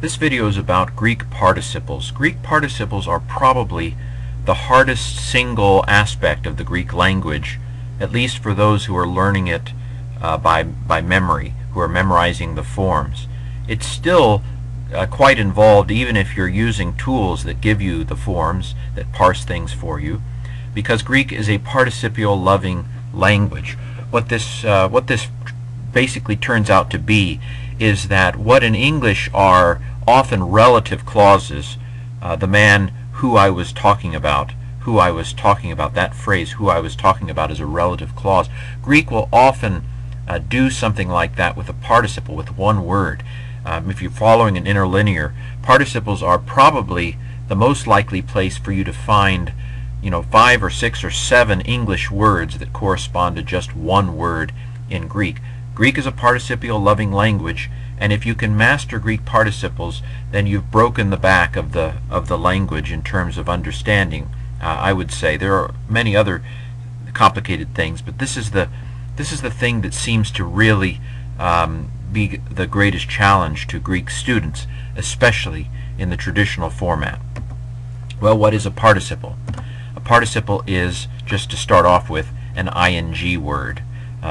This video is about Greek participles. Greek participles are probably the hardest single aspect of the Greek language, at least for those who are learning it by memory, who are memorizing the forms. It's still quite involved even if you're using tools that give you the forms, that parse things for you, because Greek is a participial-loving language. What this basically turns out to be is that what in English are often relative clauses, the man who I was talking about, that phrase, who I was talking about, is a relative clause. Greek will often do something like that with a participle, with one word. If you're following an interlinear, participles are probably the most likely place for you to find 5 or 6 or 7 English words that correspond to just one word in Greek. Greek is a participial-loving language, and if you can master Greek participles, then you've broken the back of the language in terms of understanding. I would say there are many other complicated things, but this is the thing that seems to really be the greatest challenge to Greek students, especially in the traditional format. Well, what is a participle? A participle is, just to start off with, an ing word.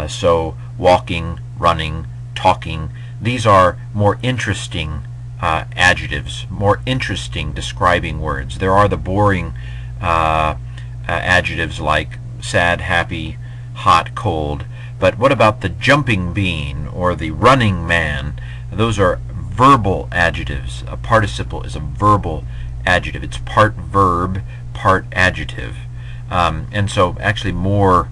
So walking, running, talking, these are more interesting adjectives, more interesting describing words. There are the boring adjectives like sad, happy, hot, cold. But what about the jumping bean or the running man? Those are verbal adjectives. A participle is a verbal adjective. It's part verb, part adjective. And so actually more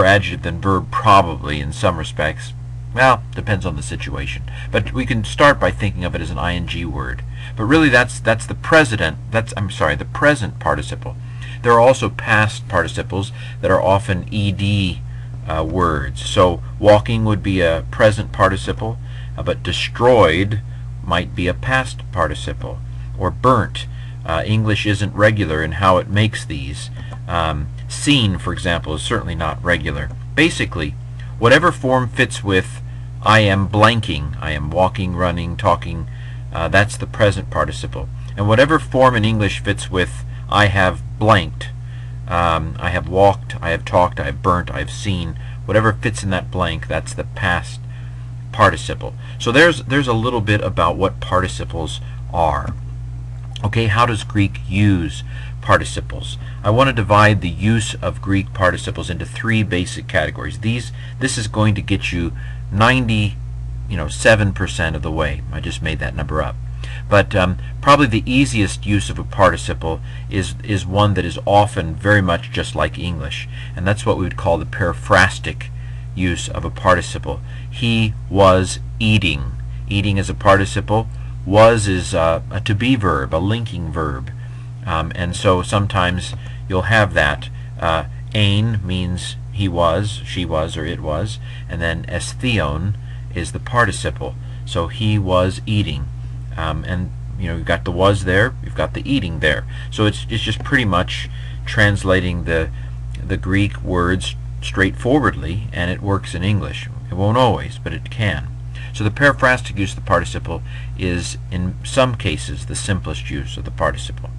adjective than verb probably in some respects. Well, depends on the situation. But we can start by thinking of it as an ing word. But really that's the the present participle. There are also past participles that are often ed words. So walking would be a present participle, but destroyed might be a past participle. Or burnt. English isn't regular in how it makes these. Seen, for example, is certainly not regular. Basically, whatever form fits with I am blanking, I am walking, running, talking, that's the present participle. And whatever form in English fits with I have blanked, I have walked, I have talked, I have burnt, I have seen, whatever fits in that blank, that's the past participle. So there's a little bit about what participles are. Okay, how does Greek use participles? I want to divide the use of Greek participles into 3 basic categories. This is going to get you 97% of the way. I just made that number up. But probably the easiest use of a participle is one that is often very much just like English, and that's what we would call the periphrastic use of a participle. He was eating. Eating is a participle. Was is a to-be verb, a linking verb. And so sometimes you'll have that. Ein means he was, she was, or it was, and then estheon is the participle. So he was eating. And you've got the was there, you've got the eating there. So it's just pretty much translating the Greek words straightforwardly, and it works in English. It won't always, but it can. So the periphrastic use of the participle is, in some cases, the simplest use of the participle.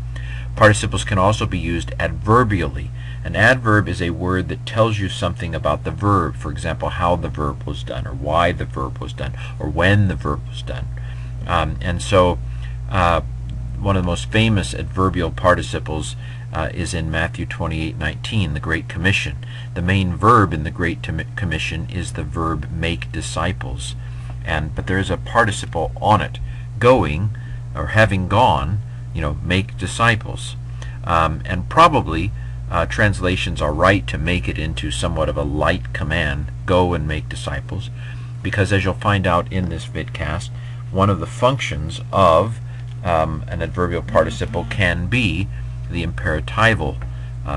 Participles can also be used adverbially. An adverb is a word that tells you something about the verb. For example, how the verb was done, or why the verb was done, or when the verb was done. And so one of the most famous adverbial participles is in Matthew 28:19, the Great Commission. The main verb in the Great Commission is the verb make disciples. But there is a participle on it, going, or having gone, make disciples. And probably translations are right to make it into somewhat of a light command, go and make disciples, because as you'll find out in this vidcast, one of the functions of an adverbial participle can be the imperatival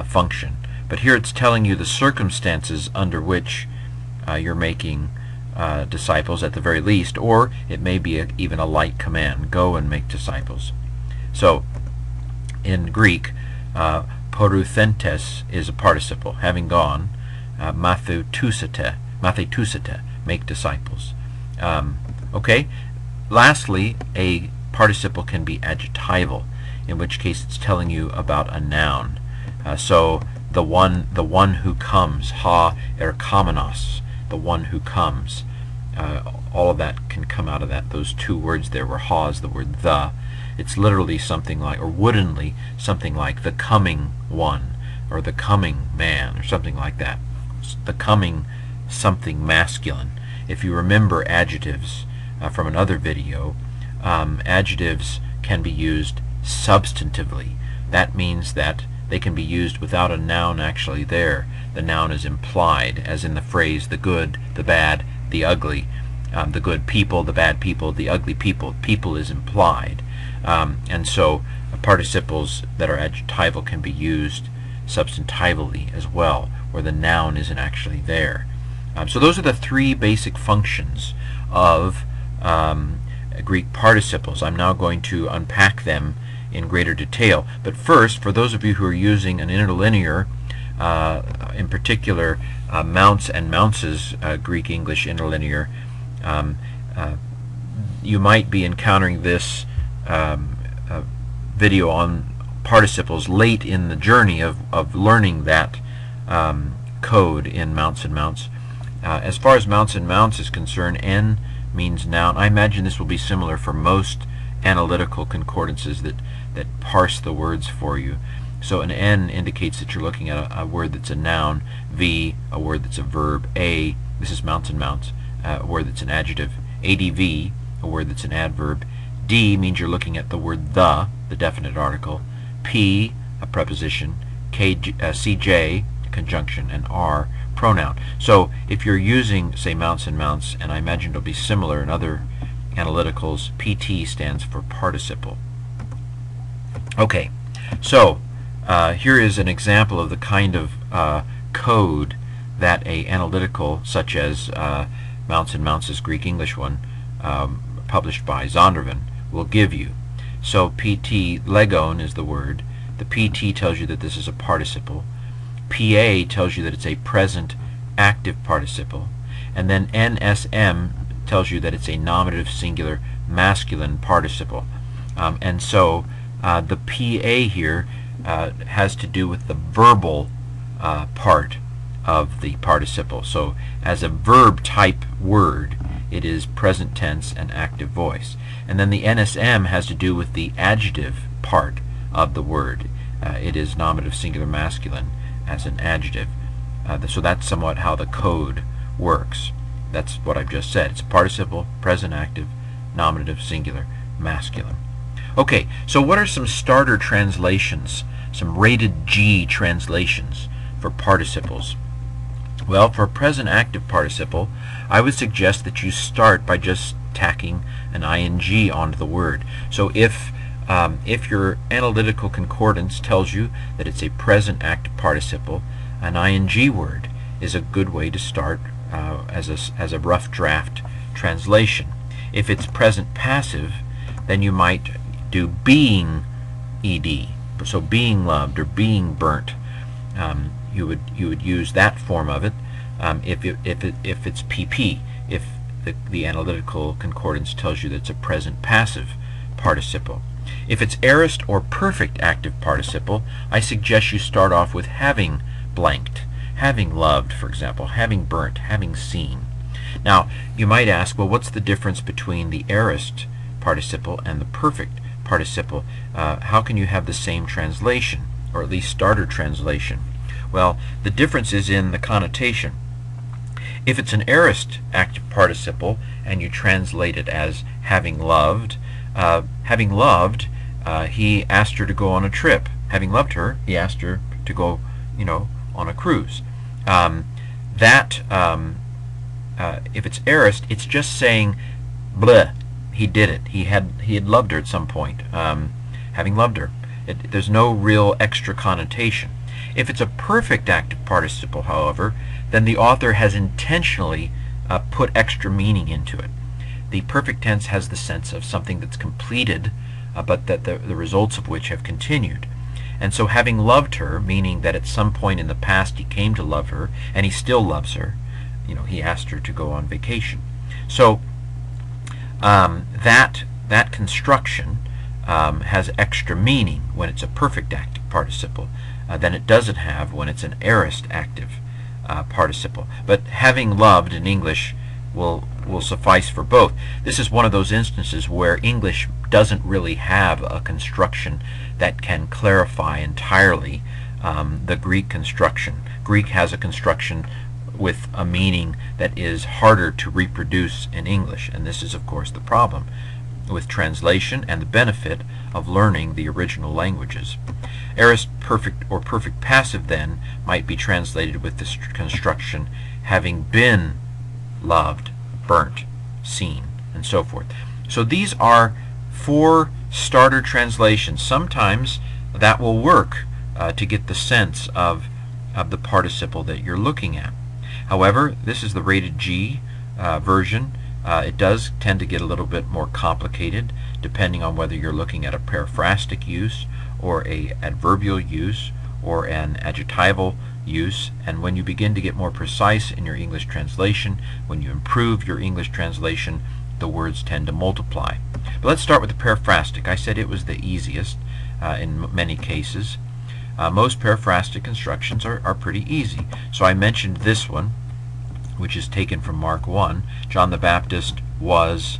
function. But here it's telling you the circumstances under which you're making disciples at the very least, or it may be even a light command, go and make disciples. So in Greek, poruthentes is a participle, having gone, mathetusete, make disciples. Okay, lastly, a participle can be adjectival, in which case it's telling you about a noun. So the one who comes, ha erkamenos, the one who comes. All of that can come out of that. Those two words there where ha is the word the. It's literally something like, or woodenly, something like the coming one, or the coming man, or something like that. The coming something masculine. If you remember adjectives from another video, adjectives can be used substantively. That means that they can be used without a noun actually there. The noun is implied, as in the phrase the good, the bad, the ugly. The good people, the bad people, the ugly people. People is implied. And so participles that are adjectival can be used substantively as well, where the noun isn't actually there. So those are the three basic functions of Greek participles. I'm now going to unpack them in greater detail. But first, for those of you who are using an interlinear, in particular Mounts and Mounces Greek-English interlinear, you might be encountering this video on participles late in the journey of learning that code in Mounts and Mounts. As far as Mounts and Mounts is concerned, N means noun. I imagine this will be similar for most analytical concordances that parse the words for you. So an N indicates that you're looking at a word that's a noun. V, a word that's a verb. A, this is Mounts and Mounts, a word that's an adjective. ADV, a word that's an adverb. D means you're looking at the word the definite article. P, a preposition. CJ, conjunction, and R, pronoun. So if you're using, say, Mounts and Mounts, and I imagine it'll be similar in other analyticals, PT stands for participle. Okay, so here is an example of the kind of code that a analytical such as Mounts and Mounts' Greek-English one, published by Zondervan, will give you. So PT, legon is the word. The PT tells you that this is a participle. PA tells you that it's a present active participle. And then NSM tells you that it's a nominative singular masculine participle. And so the PA here has to do with the verbal part of the participle. So as a verb type word, it is present tense and active voice. And then the NSM has to do with the adjective part of the word. It is nominative singular masculine as an adjective. So that's somewhat how the code works. That's what I've just said. It's participle, present active, nominative singular masculine. Okay, so what are some starter translations, some rated G translations for participles? Well, for a present active participle, I would suggest that you start by just tacking an ing onto the word. So if your analytical concordance tells you that it's a present active participle, an ing word is a good way to start as a rough draft translation. If it's present passive, then you might do being ed. So being loved or being burnt. You would use that form of it if it's PP. If the analytical concordance tells you that it's a present passive participle. If it's aorist or perfect active participle, I suggest you start off with having blanked, having loved, for example, having burnt, having seen. Now, you might ask, well, what's the difference between the aorist participle and the perfect participle? How can you have the same translation, or at least starter translation? Well, the difference is in the connotation. If it's an aorist active participle and you translate it as having loved, he asked her to go on a trip. Having loved her, he asked her to go, on a cruise. If it's aorist, it's just saying, bleh, he did it. He had loved her at some point. Having loved her. There's no real extra connotation. If it's a perfect active participle, however, then the author has intentionally put extra meaning into it. The perfect tense has the sense of something that's completed, but that the results of which have continued. And so having loved her, meaning that at some point in the past he came to love her, and he still loves her. He asked her to go on vacation. So that that construction has extra meaning when it's a perfect active participle than it doesn't have when it's an aorist active participle. But having loved in English will suffice for both. This is one of those instances where English doesn't really have a construction that can clarify entirely the Greek construction. Greek has a construction with a meaning that is harder to reproduce in English, and this is of course the problem with translation and the benefit of learning the original languages. Aorist perfect or perfect passive then might be translated with this construction having been loved, burnt, seen, and so forth. So these are 4 starter translations. Sometimes that will work to get the sense of the participle that you're looking at. However, this is the rated G version. It does tend to get a little bit more complicated depending on whether you're looking at a periphrastic use or a adverbial use or an adjectival use. And when you begin to get more precise in your English translation, when you improve your English translation, the words tend to multiply. But let's start with the periphrastic. I said it was the easiest in many cases. Most periphrastic constructions are pretty easy. So I mentioned this one, which is taken from Mark 1. John the Baptist was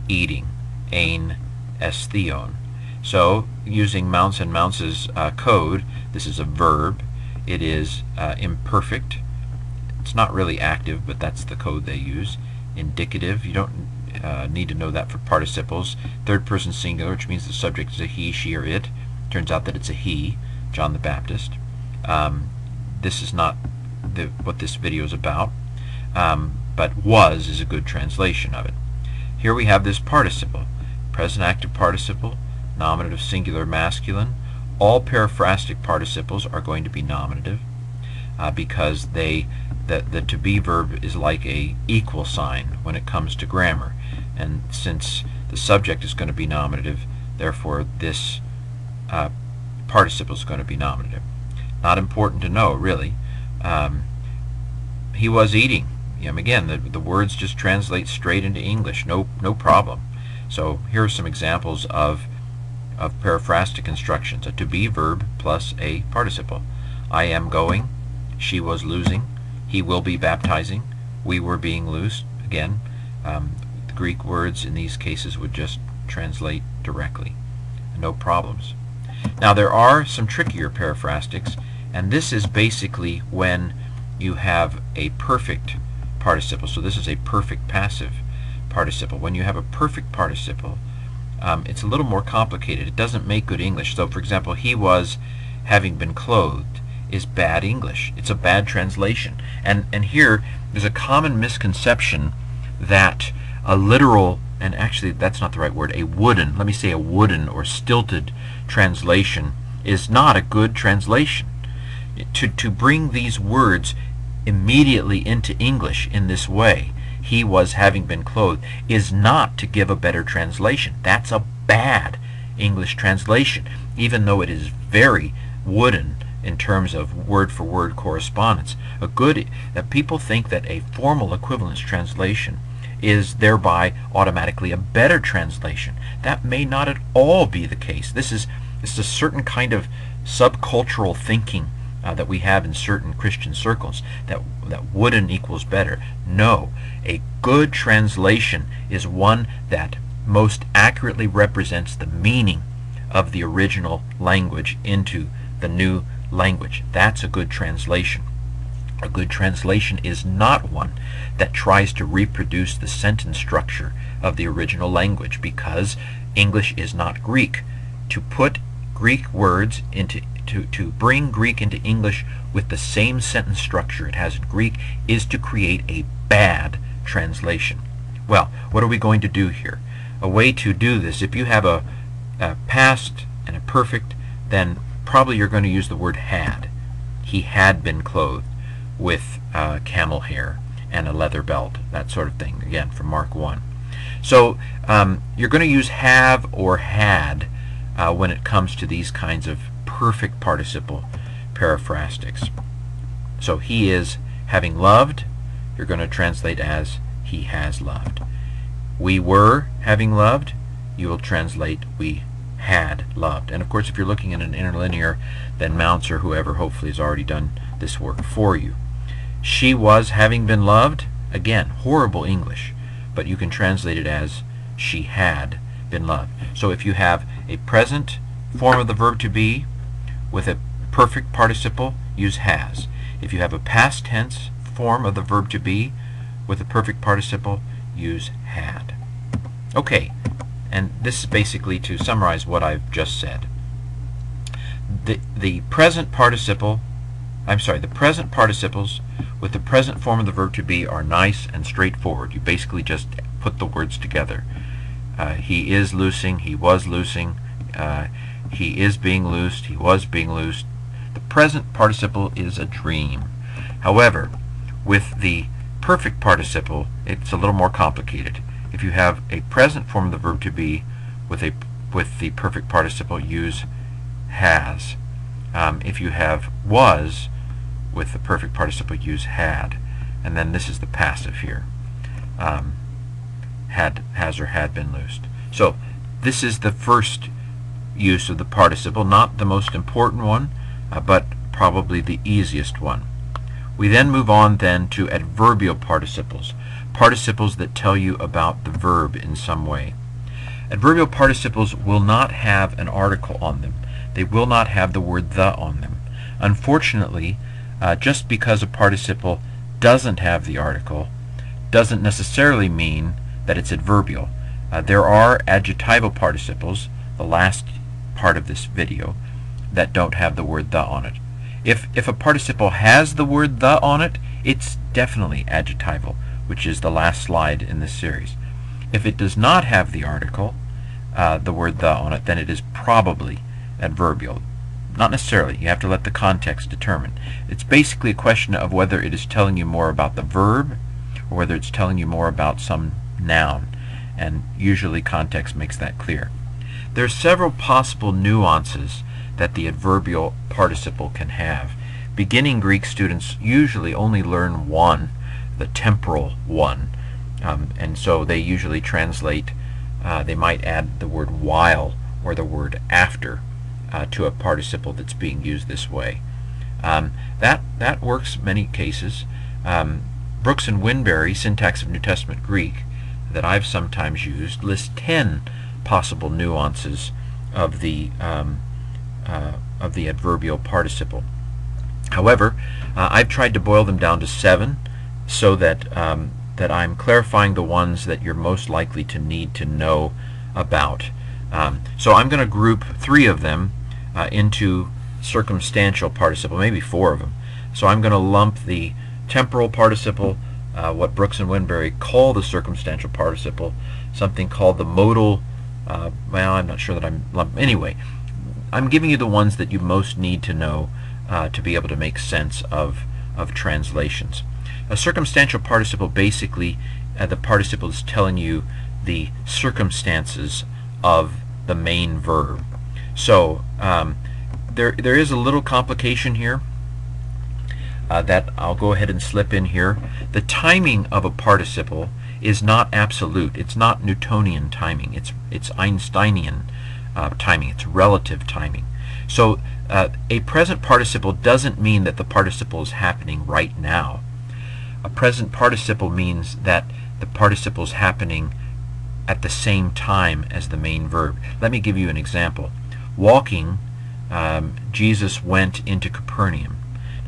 eating, ein estheon. So using Mounce and Mounce's code, this is a verb. It is imperfect. It's not really active, but that's the code they use. Indicative, you don't need to know that for participles. Third person singular, which means the subject is a he, she, or it. Turns out that it's a he, John the Baptist. This is not what this video is about, but was is a good translation of it. Here we have this participle, present active participle, nominative singular masculine. All periphrastic participles are going to be nominative because the to be verb is like a equal sign when it comes to grammar, and since the subject is going to be nominative, therefore this participle is going to be nominative. Not important to know, really. He was eating. Again, the words just translate straight into English, no problem. So here are some examples of periphrastic constructions. A to be verb plus a participle. I am going, she was losing, he will be baptizing, we were being loosed. Again, the Greek words in these cases would just translate directly. No problems. Now there are some trickier periphrastics, and this is basically when you have a perfect participle. So this is a perfect passive participle. When you have a perfect participle, it's a little more complicated. It doesn't make good English. So for example, he was having been clothed is bad English. It's a bad translation. And here there's a common misconception that a literal, and actually that's not the right word, a wooden, let me say a wooden or stilted translation is not a good translation. To bring these words immediately into English in this way, he was having been clothed, is not to give a better translation. That's a bad English translation, even though it is very wooden in terms of word-for-word correspondence. People think that a formal equivalence translation is thereby automatically a better translation. That may not at all be the case. This is a certain kind of subcultural thinking that we have in certain Christian circles, that wooden equals better. No, a good translation is one that most accurately represents the meaning of the original language into the new language. That's a good translation. A good translation is not one that tries to reproduce the sentence structure of the original language, because English is not Greek. To put Greek words into to bring Greek into English with the same sentence structure it has in Greek is to create a bad translation. Well, what are we going to do here? A way to do this, if you have a past and a perfect, then probably you're going to use the word had. He had been clothed with camel hair and a leather belt, that sort of thing, again from Mark 1. So you're going to use have or had when it comes to these kinds of perfect participle periphrastics. So he is having loved, you're going to translate as he has loved. We were having loved, you will translate we had loved. And of course, if you're looking at an interlinear, then Mounts or whoever hopefully has already done this work for you. She was having been loved. Again, horrible English, but you can translate it as she had been loved. So if you have a present form of the verb to be with a perfect participle, use has. If you have a past tense form of the verb to be with a perfect participle, use had. Okay, and this is basically to summarize what I've just said. The present participles with the present form of the verb to be are nice and straightforward. You basically just put the words together. He is loosing, he was loosing, he is being loosed, he was being loosed. The present participle is a dream. However, with the perfect participle, it's a little more complicated. If you have a present form of the verb to be with the perfect participle, use has. If you have was with the perfect participle, use had. And then this is the passive here. Has or had been loosed. So this is the first use of the participle, not the most important one, but probably the easiest one. We then move on then to adverbial participles, participles that tell you about the verb in some way. Adverbial participles will not have an article on them. They will not have the word the on them. Unfortunately, just because a participle doesn't have the article doesn't necessarily mean that it's adverbial. There are adjectival participles, the last part of this video, that don't have the word the on it. If a participle has the word the on it, it's definitely adjectival, which is the last slide in this series. If it does not have the article, the word the on it, then it is probably adverbial. Not necessarily. You have to let the context determine. It's basically a question of whether it is telling you more about the verb or whether it's telling you more about some noun, and usually context makes that clear. There are several possible nuances that the adverbial participle can have. Beginning Greek students usually only learn one, the temporal one, and so they usually translate, they might add the word while or the word after to a participle that's being used this way. That works many cases. Brooks and Winberry, Syntax of New Testament Greek, that I've sometimes used, lists 10 possible nuances of the adverbial participle. However, I've tried to boil them down to 7 so that that I'm clarifying the ones that you're most likely to need to know about. So I'm going to group 3 of them into circumstantial participle, maybe 4 of them. So I'm going to lump the temporal participle, what Brooks and Winberry call the circumstantial participle, something called the modal, well, I'm not sure that I'm lumping. Anyway, I'm giving you the ones that you most need to know to be able to make sense of translations. A circumstantial participle, basically, the participle is telling you the circumstances of the main verb. So there is a little complication here that I'll go ahead and slip in here. The timing of a participle is not absolute. It's not Newtonian timing. It's Einsteinian timing. It's relative timing. So a present participle doesn't mean that the participle is happening right now. A present participle means that the participle is happening at the same time as the main verb. Let me give you an example. Walking, Jesus went into Capernaum.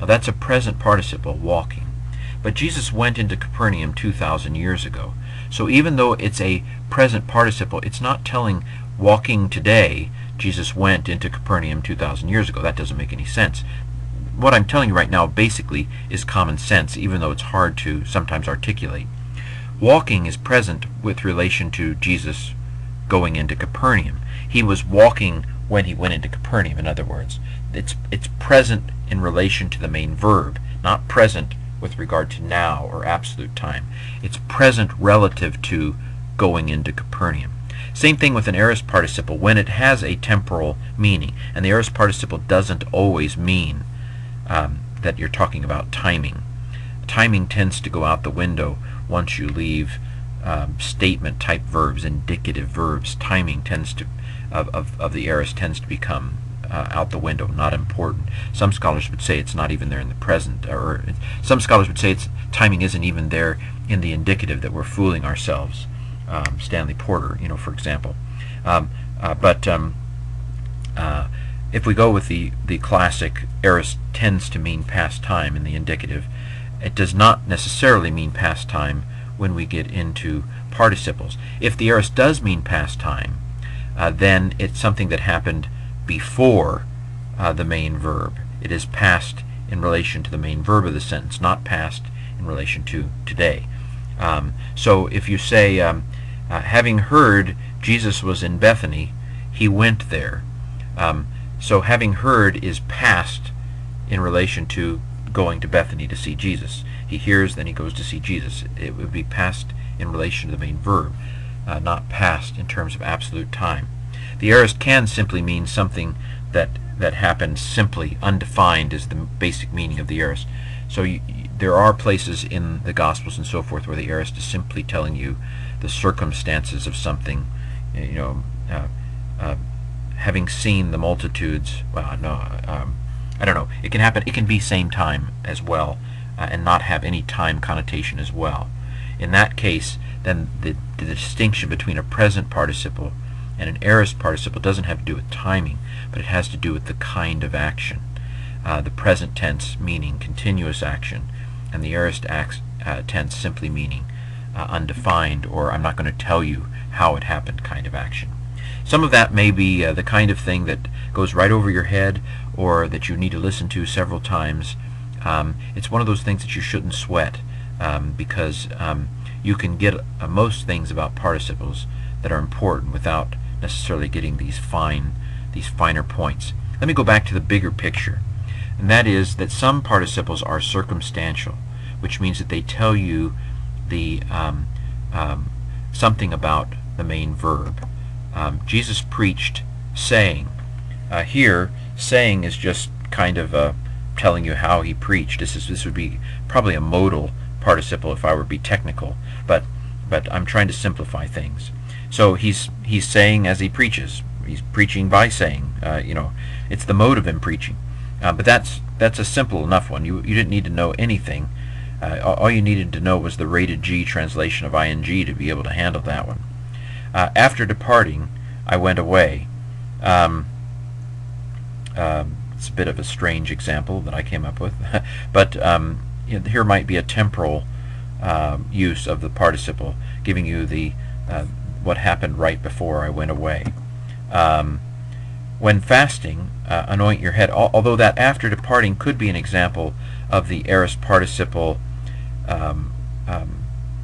Now that's a present participle, walking. But Jesus went into Capernaum 2,000 years ago. So even though it's a present participle, it's not telling walking today, Jesus went into Capernaum 2,000 years ago. That doesn't make any sense. What I'm telling you right now basically is common sense, even though it's hard to sometimes articulate. Walking is present with relation to Jesus going into Capernaum. He was walking when he went into Capernaum, in other words. It's present in relation to the main verb, not present with regard to now or absolute time. It's present relative to going into Capernaum. Same thing with an aorist participle when it has a temporal meaning. And the aorist participle doesn't always mean that you're talking about timing. Timing tends to go out the window once you leave statement type verbs, indicative verbs, timing tends to of the aorist tends to become out the window, not important. Some scholars would say it's not even there in the present, or some scholars would say timing isn't even there in the indicative, that we're fooling ourselves. Stanley Porter, for example. If we go with the classic, aorist tends to mean past time in the indicative. It does not necessarily mean past time when we get into participles. If the aorist does mean past time, then it's something that happened before the main verb. It is past in relation to the main verb of the sentence, not past in relation to today. So if you say, having heard Jesus was in Bethany, he went there. So having heard is past in relation to going to Bethany to see Jesus. He hears, then he goes to see Jesus. It would be past in relation to the main verb, not past in terms of absolute time. The aorist can simply mean something that happened simply, undefined is the basic meaning of the aorist. So there are places in the Gospels and so forth where the aorist is simply telling you the circumstances of something, having seen the multitudes. Well, no, I don't know. It can happen. It can be same time as well, and not have any time connotation as well. In that case, then the distinction between a present participle and an aorist participle doesn't have to do with timing, but it has to do with the kind of action. The present tense meaning continuous action, and the aorist tense simply meaning undefined, or I'm not going to tell you how it happened kind of action. Some of that may be the kind of thing that goes right over your head, or that you need to listen to several times. It's one of those things that you shouldn't sweat, because you can get most things about participles that are important without necessarily getting these finer points. Let me go back to the bigger picture, and that is that some participles are circumstantial, which means that they tell you the something about the main verb. Jesus preached saying. Here, saying is just kind of telling you how he preached. This would be probably a modal participle if I were to be technical, but I'm trying to simplify things. So he's saying as he preaches. He's preaching by saying. It's the mode of him preaching. But that's a simple enough one. You didn't need to know anything. All you needed to know was the rated G translation of ing to be able to handle that one. After departing, I went away. It's a bit of a strange example that I came up with, but here might be a temporal use of the participle, giving you the what happened right before I went away. When fasting, anoint your head. Although that after departing could be an example of the aorist participle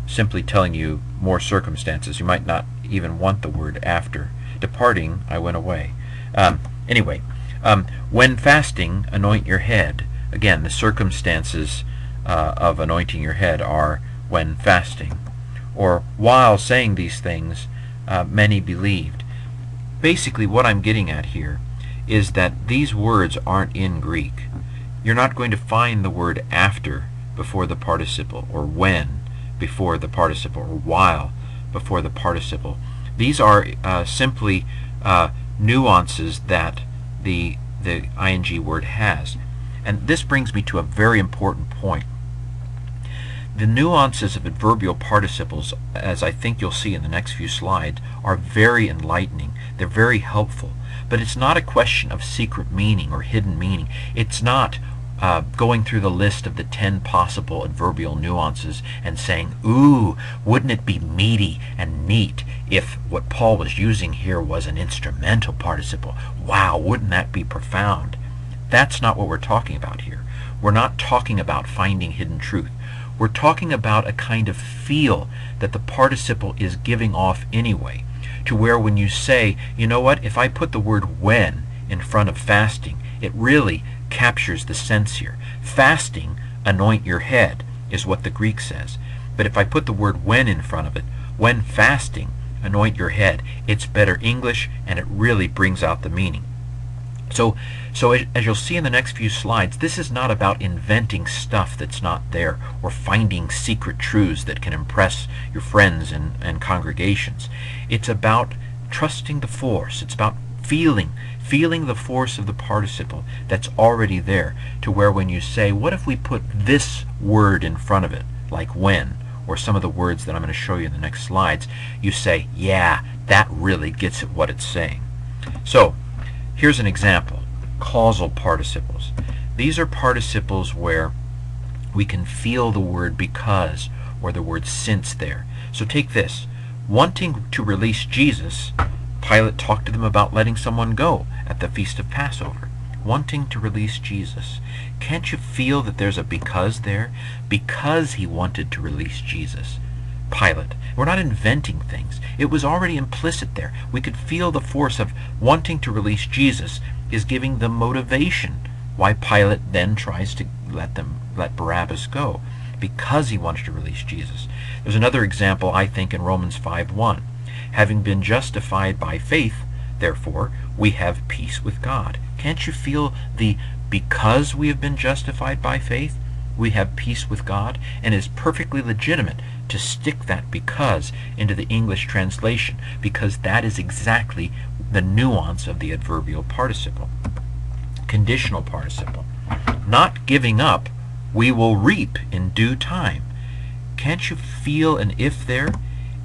simply telling you more circumstances. You might not even want the word after. Departing, I went away. Anyway, when fasting, anoint your head. Again, the circumstances of anointing your head are when fasting. Or while saying these things, many believed. Basically, what I'm getting at here is that these words aren't in Greek. You're not going to find the word after before the participle, or when before the participle, or while before the participle. These are simply nuances that the ing word has. And this brings me to a very important point. The nuances of adverbial participles, as I think you'll see in the next few slides, are very enlightening. They're very helpful. But it's not a question of secret meaning or hidden meaning. It's not going through the list of the 10 possible adverbial nuances and saying, ooh, wouldn't it be meaty and neat if what Paul was using here was an instrumental participle? Wow, wouldn't that be profound? That's not what we're talking about here. We're not talking about finding hidden truth. We're talking about a kind of feel that the participle is giving off anyway, to where when you say, you know what, if I put the word when in front of fasting, it really captures the sense here. Fasting, anoint your head, is what the Greek says. But if I put the word when in front of it, when fasting, anoint your head, it's better English, and it really brings out the meaning. So as you'll see in the next few slides, this is not about inventing stuff that's not there or finding secret truths that can impress your friends and congregations. It's about trusting the force. It's about feeling the force of the participle that's already there, to where when you say, what if we put this word in front of it, like when, or some of the words that I'm going to show you in the next slides, you say, yeah, that really gets at what it's saying. So here's an example. Causal participles. These are participles where we can feel the word because or the word since there. So take this. Wanting to release Jesus, Pilate talked to them about letting someone go at the Feast of Passover. Wanting to release Jesus. Can't you feel that there's a because there? Because he wanted to release Jesus. Pilate. We're not inventing things. It was already implicit there. We could feel the force of wanting to release Jesus is giving the motivation why Pilate then tries to let Barabbas go, because he wanted to release Jesus. There's another example, I think, in Romans 5:1. Having been justified by faith, therefore, we have peace with God. Can't you feel the because we have been justified by faith, we have peace with God? And it is perfectly legitimate to stick that because into the English translation, because that is exactly the nuance of the adverbial participle. Conditional participle. Not giving up, we will reap in due time. Can't you feel an if there?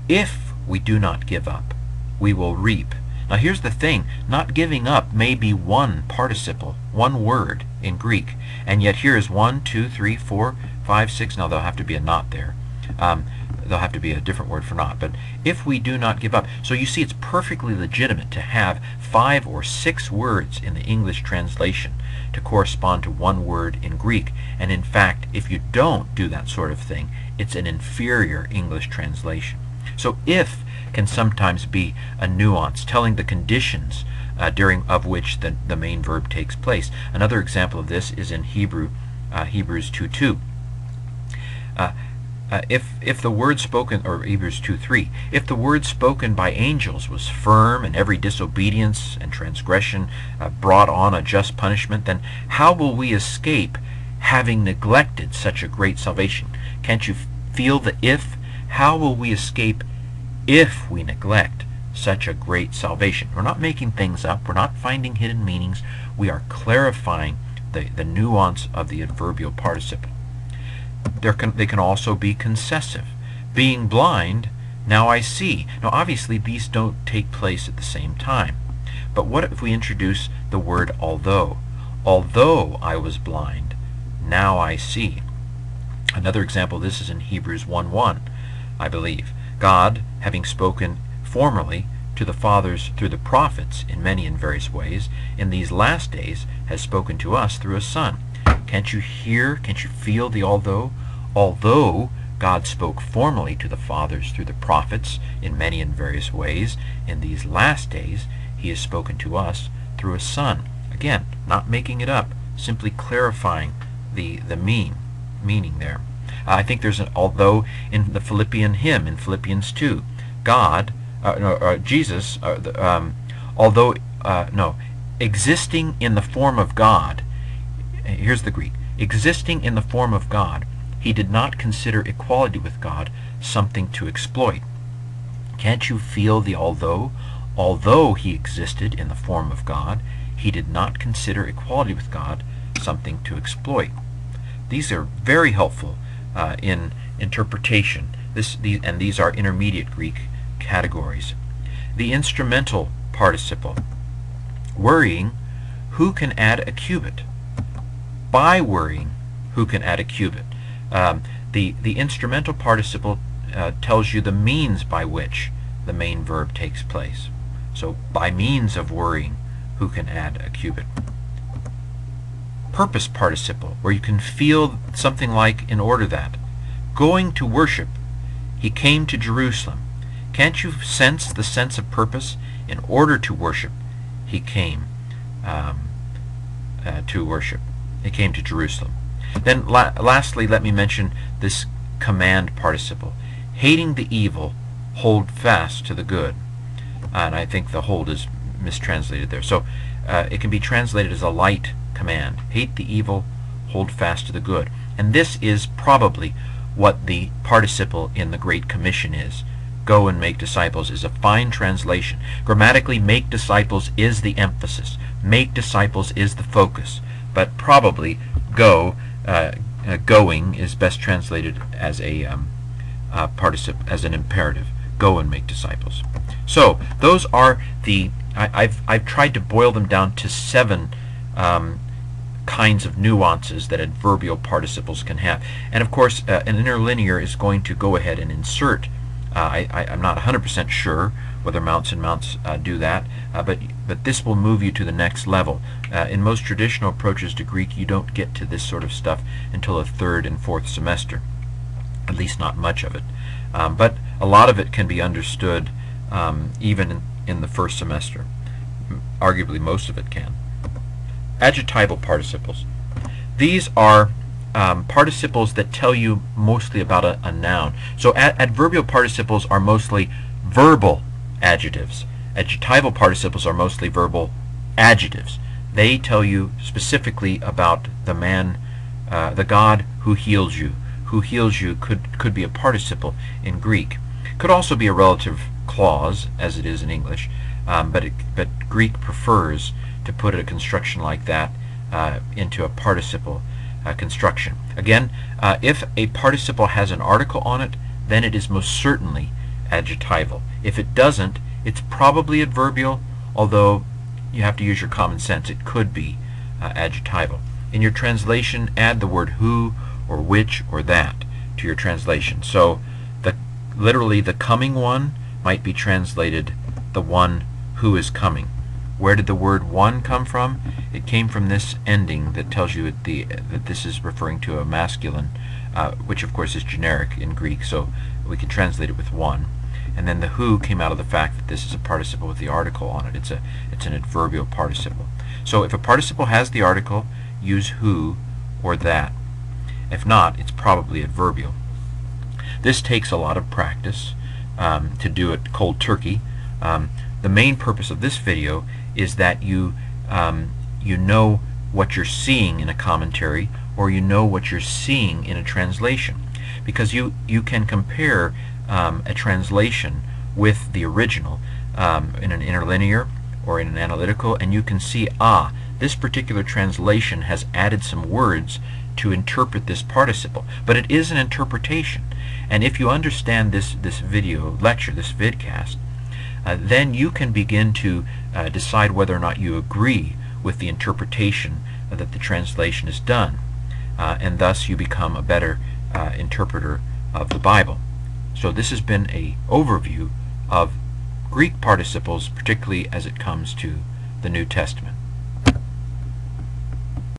If we do not give up, we will reap. Now here's the thing, not giving up may be one participle, one word in Greek, and yet here is 1, 2, 3, 4, 5, 6, now there'll have to be a not there. There'll have to be a different word for not, but if we do not give up. So you see, it's perfectly legitimate to have 5 or 6 words in the English translation to correspond to one word in Greek, and in fact, if you don't do that sort of thing, it's an inferior English translation. So if can sometimes be a nuance, telling the conditions during of which the main verb takes place. Another example of this is in Hebrews 2:2. If the word spoken, or Hebrews 2:3, if the word spoken by angels was firm, and every disobedience and transgression brought on a just punishment, then how will we escape having neglected such a great salvation? Can't you feel the if? How will we escape if we neglect such a great salvation? We're not making things up. We're not finding hidden meanings. We are clarifying the nuance of the adverbial participle. They can also be concessive. Being blind, now I see. Now obviously these don't take place at the same time. But what if we introduce the word although? Although I was blind, now I see. Another example of this is in Hebrews 1:1, I believe. God, having spoken formerly to the fathers through the prophets in many and various ways, in these last days has spoken to us through a Son. Can't you hear, can't you feel the although? Although God spoke formerly to the fathers through the prophets in many and various ways, in these last days he has spoken to us through a Son. Again, not making it up, simply clarifying the meaning there. I think there's an although in the Philippian hymn in Philippians 2. Jesus, existing in the form of God. Here's the Greek. Existing in the form of God, he did not consider equality with God something to exploit. Can't you feel the although? Although he existed in the form of God, he did not consider equality with God something to exploit. These are very helpful in interpretation. These are intermediate Greek categories. The instrumental participle. Worrying, who can add a cubit? By worrying, who can add a cubit? The instrumental participle tells you the means by which the main verb takes place. So, by means of worrying, who can add a cubit? Purpose participle, where you can feel something like in order that. Going to worship, he came to Jerusalem. Can't you sense the sense of purpose? In order to worship, he came to worship. He came to Jerusalem. Then lastly, let me mention this command participle. Hating the evil, hold fast to the good. And I think the hold is mistranslated there. So it can be translated as a light command. Hate the evil, hold fast to the good. And this is probably what the participle in the Great Commission is. Go and make disciples is a fine translation. Grammatically, make disciples is the emphasis. Make disciples is the focus. But probably going is best translated as a participle, as an imperative. Go and make disciples. So those are the I've tried to boil them down to 7 kinds of nuances that adverbial participles can have. And of course, an interlinear is going to go ahead and insert. I'm not 100% sure whether mounts and mounts do that, but this will move you to the next level. In most traditional approaches to Greek, you don't get to this sort of stuff until a 3rd and 4th semester, at least not much of it. But a lot of it can be understood even in the 1st semester. Arguably most of it can. Adjectival participles. These are participles that tell you mostly about a noun. So adverbial participles are mostly verbal adjectives. Adjectival participles are mostly verbal adjectives. They tell you specifically about the man, the God who heals you. Who heals you could be a participle in Greek. Could also be a relative clause, as it is in English, but Greek prefers to put a construction like that into a participle construction. Again, if a participle has an article on it, then it is most certainly adjectival. If it doesn't, it's probably adverbial, although you have to use your common sense. It could be adjectival. In your translation, add the word who or which or that to your translation. So literally the coming one might be translated the one who is coming. Where did the word one come from? It came from this ending that tells you that this is referring to a masculine, which of course is generic in Greek, so we can translate it with one. And then the who came out of the fact that this is a participle with the article on it. It's an adverbial participle. So if a participle has the article, use who or that. If not, it's probably adverbial. This takes a lot of practice to do it cold turkey. The main purpose of this video is that you know what you're seeing in a commentary, or you know what you're seeing in a translation, because you can compare a translation with the original in an interlinear or in an analytical, and you can see, this particular translation has added some words to interpret this participle, but it is an interpretation. And if you understand this video lecture, this vidcast, then you can begin to decide whether or not you agree with the interpretation that the translation has done, and thus you become a better interpreter of the Bible. So this has been an overview of Greek participles, particularly as it comes to the New Testament.